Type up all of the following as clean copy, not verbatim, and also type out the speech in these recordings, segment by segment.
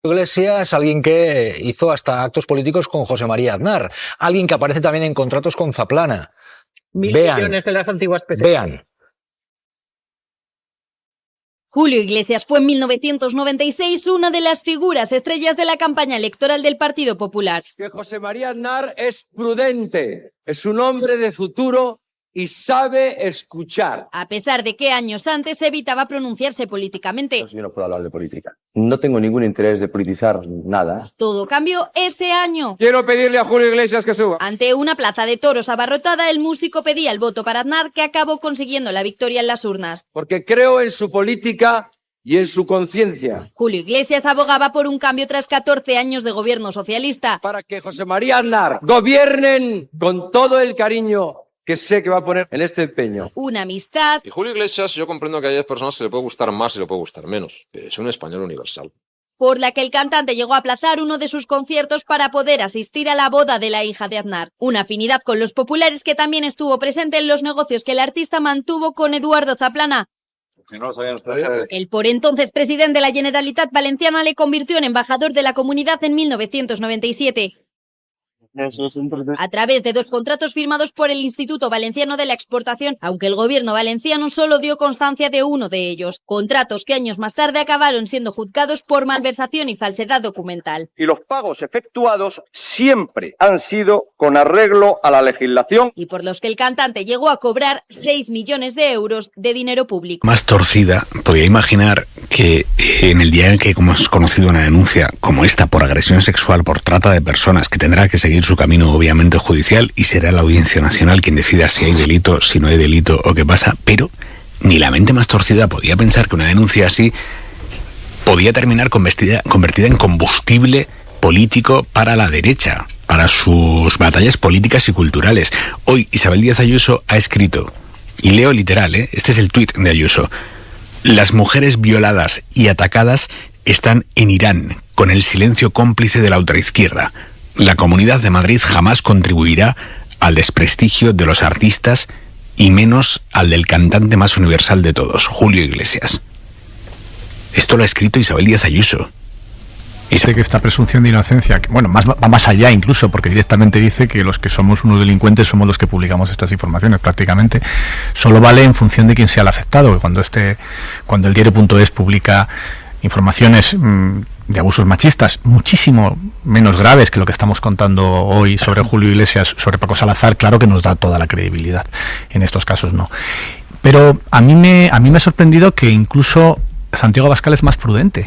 Iglesias, alguien que hizo hasta actos políticos con José María Aznar, alguien que aparece también en contratos con Zaplana. 1.000 millones de las antiguas pesetas. Vean. Julio Iglesias fue en 1996 una de las figuras estrellas de la campaña electoral del Partido Popular. Que José María Aznar es prudente, es un hombre de futuro y sabe escuchar. A pesar de que años antes evitaba pronunciarse políticamente. Yo no puedo hablar de política. No tengo ningún interés de politizar nada. Todo cambió ese año. Quiero pedirle a Julio Iglesias que suba. Ante una plaza de toros abarrotada, el músico pedía el voto para Aznar, que acabó consiguiendo la victoria en las urnas. Porque creo en su política y en su conciencia. Julio Iglesias abogaba por un cambio tras 14 años de gobierno socialista. Para que José María Aznar gobiernen con todo el cariño que sé que va a poner en este empeño. Una amistad. Y Julio Iglesias, yo comprendo que hay personas que le puede gustar más y le puede gustar menos, pero es un español universal. Por la que el cantante llegó a aplazar uno de sus conciertos para poder asistir a la boda de la hija de Aznar. Una afinidad con los populares que también estuvo presente en los negocios que el artista mantuvo con Eduardo Zaplana. El por entonces presidente de la Generalitat Valenciana le convirtió en embajador de la comunidad en 1997. A través de 2 contratos firmados por el Instituto Valenciano de la Exportación, aunque el gobierno valenciano solo dio constancia de uno de ellos. Contratos que años más tarde acabaron siendo juzgados por malversación y falsedad documental. Y los pagos efectuados siempre han sido con arreglo a la legislación. Y por los que el cantante llegó a cobrar 6 millones de euros de dinero público. Más torcida, podía imaginar que en el día en que hemos conocido una denuncia como esta por agresión sexual, por trata de personas, que tendrá que seguir su camino obviamente judicial y será la Audiencia Nacional quien decida si hay delito, si no hay delito o qué pasa, pero ni la mente más torcida podía pensar que una denuncia así podía terminar convertida en combustible político para la derecha, para sus batallas políticas y culturales. Hoy Isabel Díaz Ayuso ha escrito, y leo literal, este es el tuit de Ayuso: las mujeres violadas y atacadas están en Irán, con el silencio cómplice de la ultraizquierda. La Comunidad de Madrid jamás contribuirá al desprestigio de los artistas y menos al del cantante más universal de todos, Julio Iglesias. Esto lo ha escrito Isabel Díaz Ayuso. Dice que esta presunción de inocencia, que, bueno, va más allá incluso, porque directamente dice que los que somos unos delincuentes somos los que publicamos estas informaciones, prácticamente. Solo vale en función de quién sea el afectado, que cuando el diario.es publica informaciones de abusos machistas muchísimo menos graves que lo que estamos contando hoy sobre Julio Iglesias, sobre Paco Salazar, claro que nos da toda la credibilidad. En estos casos no. Pero a mí me ha sorprendido que incluso Santiago Abascal es más prudente,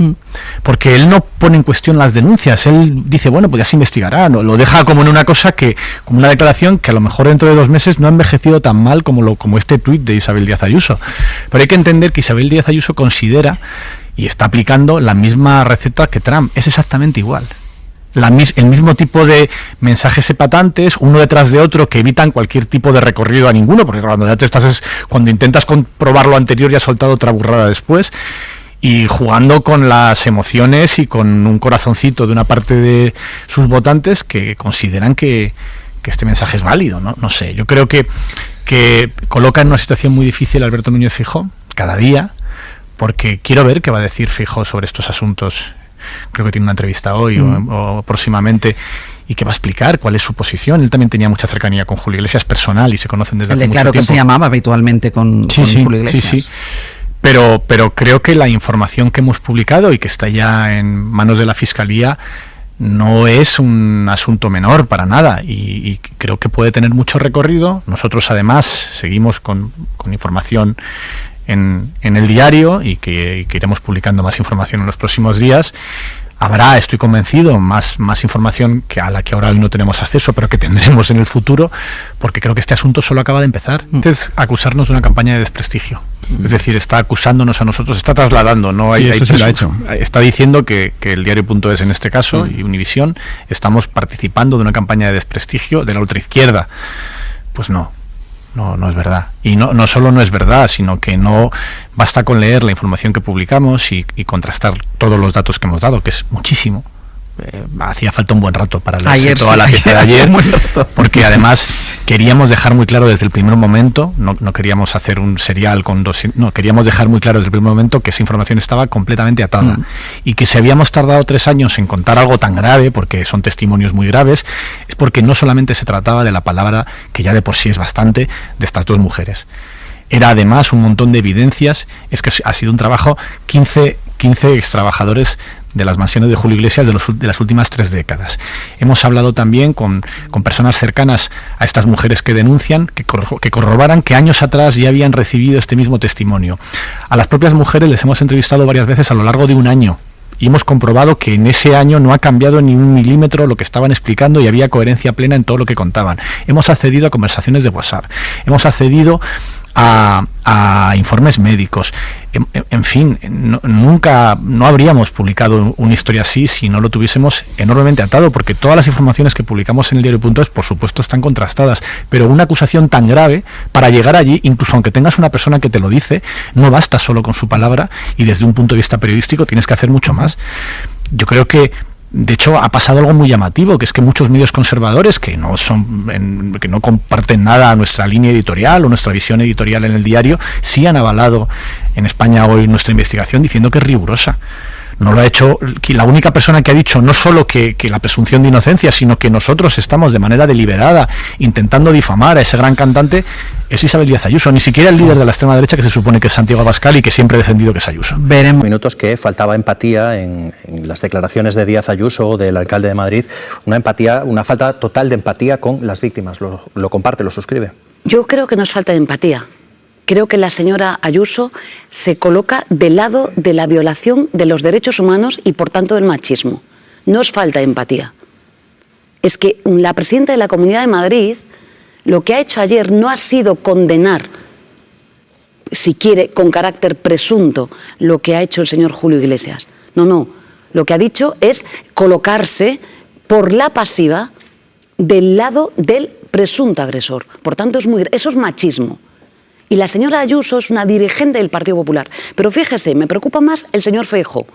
porque él no pone en cuestión las denuncias. Él dice, bueno, pues ya se investigará, ¿no? Lo deja como en una cosa como una declaración que a lo mejor dentro de 2 meses no ha envejecido tan mal como este tuit de Isabel Díaz Ayuso. Pero hay que entender que Isabel Díaz Ayuso considera y está aplicando la misma receta que Trump. Es exactamente igual. El mismo tipo de mensajes epatantes, uno detrás de otro, que evitan cualquier tipo de recorrido a ninguno, porque cuando ya cuando intentas comprobar lo anterior ya has soltado otra burrada después, y jugando con las emociones y con un corazoncito de una parte de sus votantes que consideran que este mensaje es válido, ¿no? No sé, yo creo que coloca en una situación muy difícil a Alberto Núñez Feijóo cada día, porque quiero ver qué va a decir Feijóo sobre estos asuntos. Creo que tiene una entrevista hoy o próximamente, y que va a explicar cuál es su posición. Él también tenía mucha cercanía con Julio Iglesias personal y se conocen desde hace mucho tiempo. Claro, que se llamaba habitualmente con Julio Iglesias. Sí. Pero creo que la información que hemos publicado y que está ya en manos de la Fiscalía no es un asunto menor para nada, y creo que puede tener mucho recorrido. Nosotros además seguimos con información en el diario y que iremos publicando más información en los próximos días. Habrá, estoy convencido, más información que a la que ahora no tenemos acceso, pero que tendremos en el futuro, porque creo que este asunto solo acaba de empezar. Es acusarnos de una campaña de desprestigio. Es decir, está acusándonos a nosotros, está trasladando, no hay, eso sí lo ha hecho. Está diciendo que el diario.es en este caso y Univisión estamos participando de una campaña de desprestigio de la ultraizquierda. Pues no es verdad. Y no solo no es verdad, sino que no basta con leer la información que publicamos y contrastar todos los datos que hemos dado, que es muchísimo, hacía falta un buen rato para leerse toda la pieza de ayer, porque además queríamos dejar muy claro desde el primer momento, no queríamos hacer un serial queríamos dejar muy claro desde el primer momento que esa información estaba completamente atada y que si habíamos tardado 3 años en contar algo tan grave, porque son testimonios muy graves, es porque no solamente se trataba de la palabra, que ya de por sí es bastante, de estas 2 mujeres. Era además un montón de evidencias. Es que ha sido un trabajo, 15 extrabajadores de las mansiones de Julio Iglesias de las últimas 3 décadas. Hemos hablado también con personas cercanas a estas mujeres que denuncian, que corroboran que años atrás ya habían recibido este mismo testimonio. A las propias mujeres les hemos entrevistado varias veces a lo largo de un año, y hemos comprobado que en ese año no ha cambiado ni un milímetro lo que estaban explicando y había coherencia plena en todo lo que contaban. Hemos accedido a conversaciones de WhatsApp, hemos accedido a informes médicos. En fin, no habríamos publicado una historia así si no lo tuviésemos enormemente atado, porque todas las informaciones que publicamos en el diario.es, por supuesto, están contrastadas, pero una acusación tan grave, para llegar allí, incluso aunque tengas una persona que te lo dice, no basta solo con su palabra, y desde un punto de vista periodístico tienes que hacer mucho más. Yo creo que de hecho ha pasado algo muy llamativo, que es que muchos medios conservadores que no comparten nada a nuestra línea editorial o nuestra visión editorial en el diario, sí han avalado en España hoy nuestra investigación diciendo que es rigurosa. No lo ha hecho, la única persona que ha dicho no solo que la presunción de inocencia, sino que nosotros estamos de manera deliberada intentando difamar a ese gran cantante, es Isabel Díaz Ayuso, ni siquiera el líder de la extrema derecha, que se supone que es Santiago Abascal y que siempre ha defendido que es Ayuso. Veremos minutos que faltaba empatía en las declaraciones de Díaz Ayuso, del alcalde de Madrid, una falta total de empatía con las víctimas. ¿Lo comparte, lo suscribe? Yo creo que nos falta de empatía. Creo que la señora Ayuso se coloca del lado de la violación de los derechos humanos y, por tanto, del machismo. No es falta de empatía. Es que la presidenta de la Comunidad de Madrid lo que ha hecho ayer no ha sido condenar, si quiere, con carácter presunto, lo que ha hecho el señor Julio Iglesias. No. Lo que ha dicho es colocarse por la pasiva del lado del presunto agresor. Por tanto, eso es machismo. Y la señora Ayuso es una dirigente del Partido Popular. Pero fíjese, me preocupa más el señor Feijóo.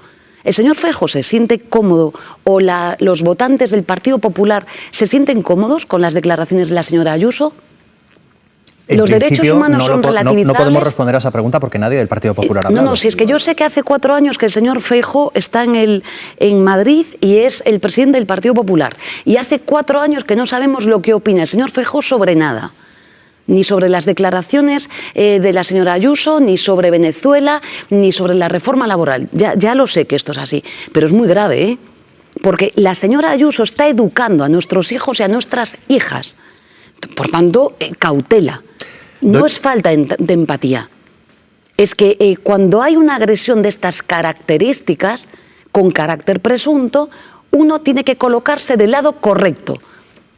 ¿El señor Feijóo se siente cómodo o los votantes del Partido Popular se sienten cómodos con las declaraciones de la señora Ayuso? Los derechos humanos son relativizables. No podemos responder a esa pregunta porque nadie del Partido Popular ha hablado. No, si es que yo sé que hace 4 años que el señor Feijóo está en Madrid y es el presidente del Partido Popular. Y hace 4 años que no sabemos lo que opina el señor Feijóo sobre nada. Ni sobre las declaraciones de la señora Ayuso, ni sobre Venezuela, ni sobre la reforma laboral. Ya lo sé que esto es así, pero es muy grave, ¿eh? Porque la señora Ayuso está educando a nuestros hijos y a nuestras hijas. Por tanto, cautela. No es falta de empatía. Es que cuando hay una agresión de estas características, con carácter presunto, uno tiene que colocarse del lado correcto,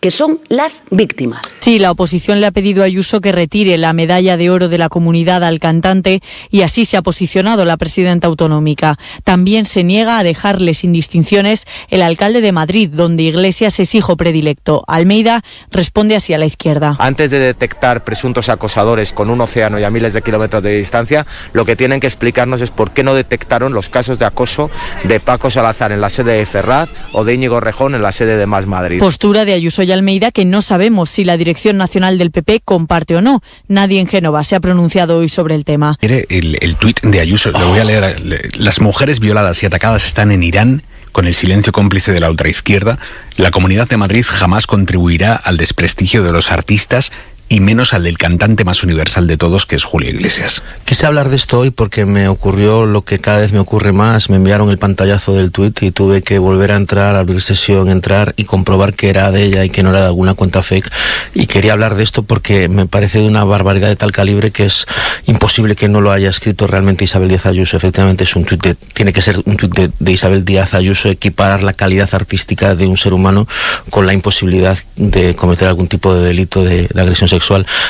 que son las víctimas. Sí, la oposición le ha pedido a Ayuso que retire la medalla de oro de la Comunidad al cantante y así se ha posicionado la presidenta autonómica. También se niega a dejarle sin distinciones el alcalde de Madrid, donde Iglesias es hijo predilecto. Almeida responde así a la izquierda. Antes de detectar presuntos acosadores con un océano y a miles de kilómetros de distancia, lo que tienen que explicarnos es por qué no detectaron los casos de acoso de Paco Salazar en la sede de Ferraz o de Íñigo Rejón en la sede de Más Madrid. Postura de Ayuso y Almeida que no sabemos si la dirección nacional del PP comparte o no. Nadie en Génova se ha pronunciado hoy sobre el tema. El tuit de Ayuso, lo voy a leer. Las mujeres violadas y atacadas están en Irán con el silencio cómplice de la ultraizquierda. La Comunidad de Madrid jamás contribuirá al desprestigio de los artistas y menos al del cantante más universal de todos, que es Julio Iglesias. Quise hablar de esto hoy porque me ocurrió lo que cada vez me ocurre más. Me enviaron el pantallazo del tuit y tuve que volver a entrar, abrir sesión, entrar y comprobar que era de ella y que no era de alguna cuenta fake. Y quería hablar de esto porque me parece de una barbaridad de tal calibre que es imposible que no lo haya escrito realmente Isabel Díaz Ayuso. Efectivamente es un tuit tiene que ser un tuit de Isabel Díaz Ayuso, equiparar la calidad artística de un ser humano con la imposibilidad de cometer algún tipo de delito de agresión sexual.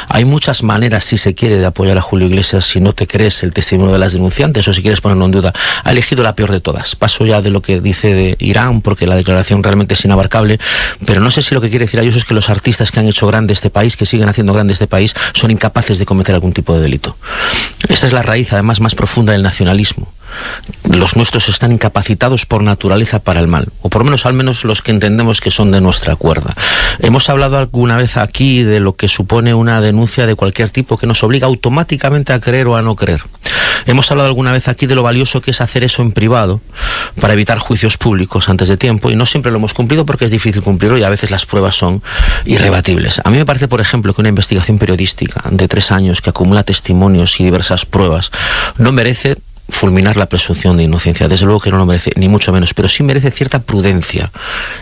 Hay muchas maneras, si se quiere, de apoyar a Julio Iglesias si no te crees el testimonio de las denunciantes o si quieres ponerlo en duda. Ha elegido la peor de todas. Paso ya de lo que dice de Irán, porque la declaración realmente es inabarcable, pero no sé si lo que quiere decir Ayuso es que los artistas que han hecho grande este país, que siguen haciendo grande este país, son incapaces de cometer algún tipo de delito. Esa es la raíz, además, más profunda del nacionalismo. Los nuestros están incapacitados por naturaleza para el mal, o por lo menos al menos los que entendemos que son de nuestra cuerda. Hemos hablado alguna vez aquí de lo que supone una denuncia de cualquier tipo que nos obliga automáticamente a creer o a no creer. Hemos hablado alguna vez aquí de lo valioso que es hacer eso en privado para evitar juicios públicos antes de tiempo, y no siempre lo hemos cumplido porque es difícil cumplirlo y a veces las pruebas son irrebatibles. A mí me parece, por ejemplo, que una investigación periodística de 3 años que acumula testimonios y diversas pruebas no merece fulminar la presunción de inocencia. Desde luego que no lo merece, ni mucho menos, pero sí merece cierta prudencia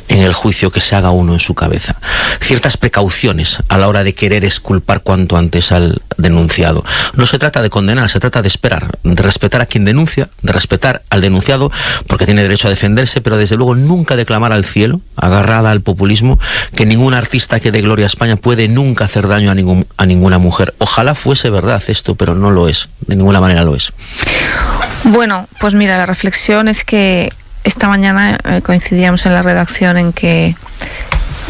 en el juicio que se haga uno en su cabeza, ciertas precauciones a la hora de querer exculpar cuanto antes al denunciado. No se trata de condenar, se trata de esperar, de respetar a quien denuncia, de respetar al denunciado porque tiene derecho a defenderse, pero desde luego nunca de clamar al cielo, agarrada al populismo, que ningún artista que dé gloria a España puede nunca hacer daño a ninguna mujer. Ojalá fuese verdad esto, pero no lo es, de ninguna manera lo es. Bueno, pues mira, la reflexión es que esta mañana coincidíamos en la redacción en que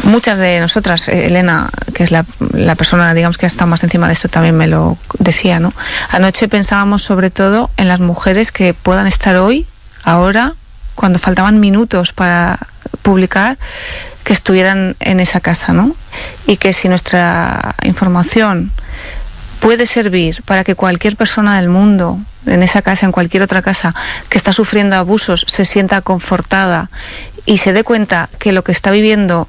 muchas de nosotras, Elena, que es la persona, digamos, que ha estado más encima de esto, también me lo decía, ¿no? Anoche pensábamos sobre todo en las mujeres que puedan estar hoy, ahora, cuando faltaban minutos para publicar, que estuvieran en esa casa, ¿no? Y que si nuestra información puede servir para que cualquier persona del mundo, en esa casa, en cualquier otra casa, que está sufriendo abusos, se sienta confortada y se dé cuenta que lo que está viviendo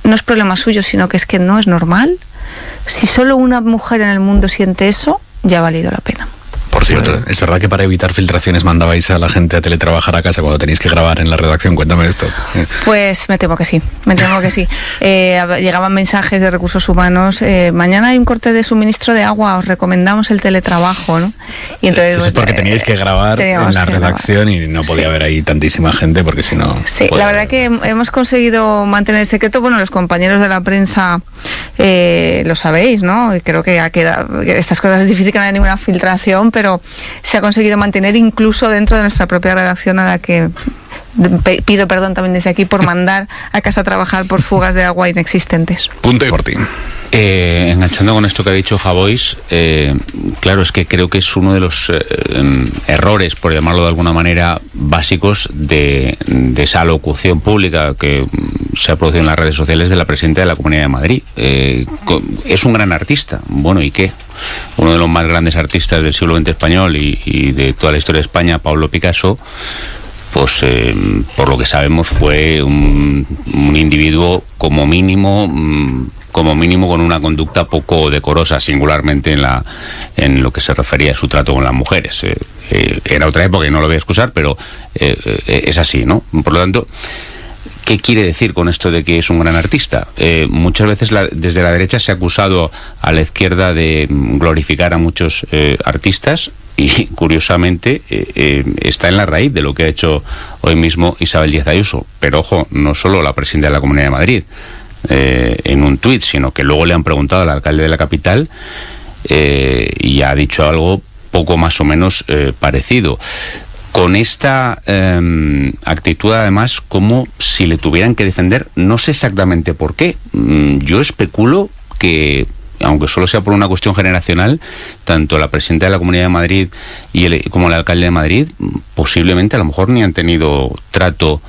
no es problema suyo, sino que es que no es normal, si solo una mujer en el mundo siente eso, ya ha valido la pena. Por cierto, es verdad que para evitar filtraciones mandabais a la gente a teletrabajar a casa cuando tenéis que grabar en la redacción. Cuéntame esto. Pues me temo que sí. Llegaban mensajes de recursos humanos. Mañana hay un corte de suministro de agua, os recomendamos el teletrabajo, ¿no? Y entonces, eso es porque teníais que grabar en la redacción y no podía haber ahí tantísima gente porque si no... Sí, la verdad que hemos conseguido mantener el secreto. Bueno, los compañeros de la prensa lo sabéis, ¿no? Creo que ha quedado, estas cosas es difícil que no haya ninguna filtración, pero se ha conseguido mantener incluso dentro de nuestra propia redacción, a la que pido perdón también desde aquí por mandar a casa a trabajar por fugas de agua inexistentes. Punto y por ti. Enganchando con esto que ha dicho Javois, claro, es que creo que es uno de los errores, por llamarlo de alguna manera, básicos de esa locución pública que se ha producido en las redes sociales de la presidenta de la Comunidad de Madrid. Es un gran artista, bueno, ¿y qué? Uno de los más grandes artistas del siglo XX español y de toda la historia de España, Pablo Picasso, pues por lo que sabemos fue un individuo como mínimo con una conducta poco decorosa, singularmente en lo que se refería a su trato con las mujeres. Era otra época y no lo voy a excusar, pero es así, ¿no? Por lo tanto, ¿qué quiere decir con esto de que es un gran artista? Muchas veces desde la derecha se ha acusado a la izquierda de glorificar a muchos artistas y, curiosamente, está en la raíz de lo que ha hecho hoy mismo Isabel Díaz Ayuso. Pero, ojo, no solo la presidenta de la Comunidad de Madrid en un tuit, sino que luego le han preguntado al alcalde de la capital y ha dicho algo poco más o menos parecido. Con esta actitud, además, como si le tuvieran que defender, no sé exactamente por qué. Yo especulo que, aunque solo sea por una cuestión generacional, tanto la presidenta de la Comunidad de Madrid como el alcalde de Madrid, posiblemente a lo mejor ni han tenido trato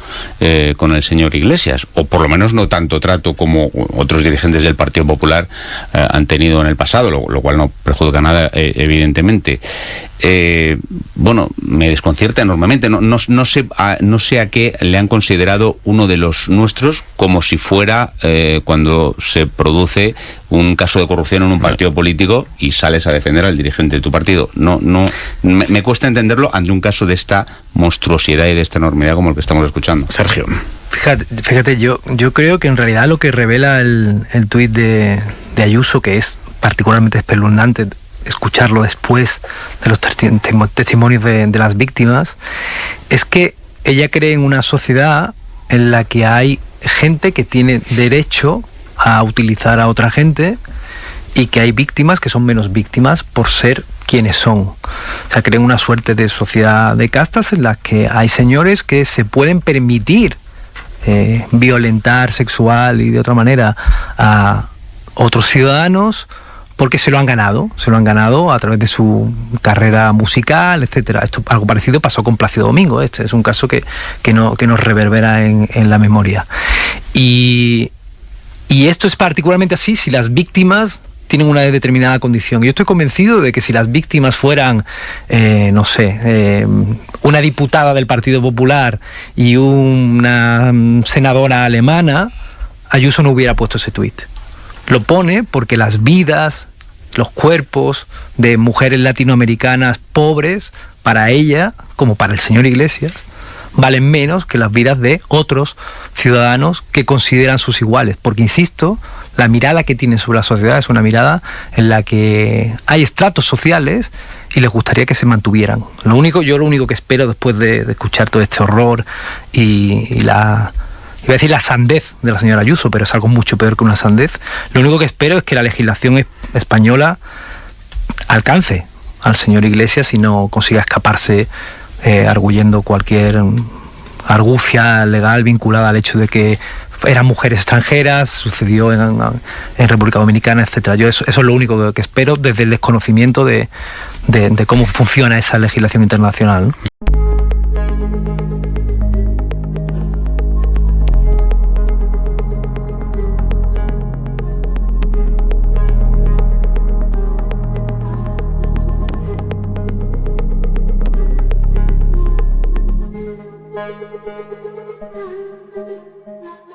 con el señor Iglesias, o por lo menos no tanto trato como otros dirigentes del Partido Popular han tenido en el pasado, lo cual no perjudica nada, evidentemente. Bueno, me desconcierta enormemente. No sé a qué le han considerado uno de los nuestros, como si fuera cuando se produce un caso de corrupción en un partido político y sales a defender al dirigente de tu partido. Me cuesta entenderlo ante un caso de esta monstruosidad y de esta enormidad como el que estamos escuchando. Sergio. Fíjate, yo creo que en realidad lo que revela el tuit de Ayuso, que es particularmente espeluznante escucharlo después de los testimonios de las víctimas, es que ella cree en una sociedad en la que hay gente que tiene derecho a utilizar a otra gente y que hay víctimas que son menos víctimas por ser quienes son. O sea, creen una suerte de sociedad de castas en la que hay señores que se pueden permitir violentar sexual y de otra manera a otros ciudadanos porque se lo han ganado a través de su carrera musical, etcétera. Esto, algo parecido pasó con Plácido Domingo. Este es un caso que nos reverbera en la memoria. Y esto es particularmente así si las víctimas tienen una determinada condición. Yo estoy convencido de que si las víctimas fueran, una diputada del Partido Popular y una senadora alemana, Ayuso no hubiera puesto ese tuit. Lo pone porque las vidas, los cuerpos de mujeres latinoamericanas pobres, para ella, como para el señor Iglesias, valen menos que las vidas de otros ciudadanos que consideran sus iguales. Porque, insisto, la mirada que tienen sobre la sociedad es una mirada en la que hay estratos sociales y les gustaría que se mantuvieran. Yo lo único que espero después de escuchar todo este horror y la... iba a decir la sandez de la señora Ayuso, pero es algo mucho peor que una sandez. Lo único que espero es que la legislación española alcance al señor Iglesias y no consiga escaparse arguyendo cualquier argucia legal vinculada al hecho de que eran mujeres extranjeras, sucedió en República Dominicana, etcétera. Eso es lo único que espero desde el desconocimiento de cómo funciona esa legislación internacional, ¿no? Thank you.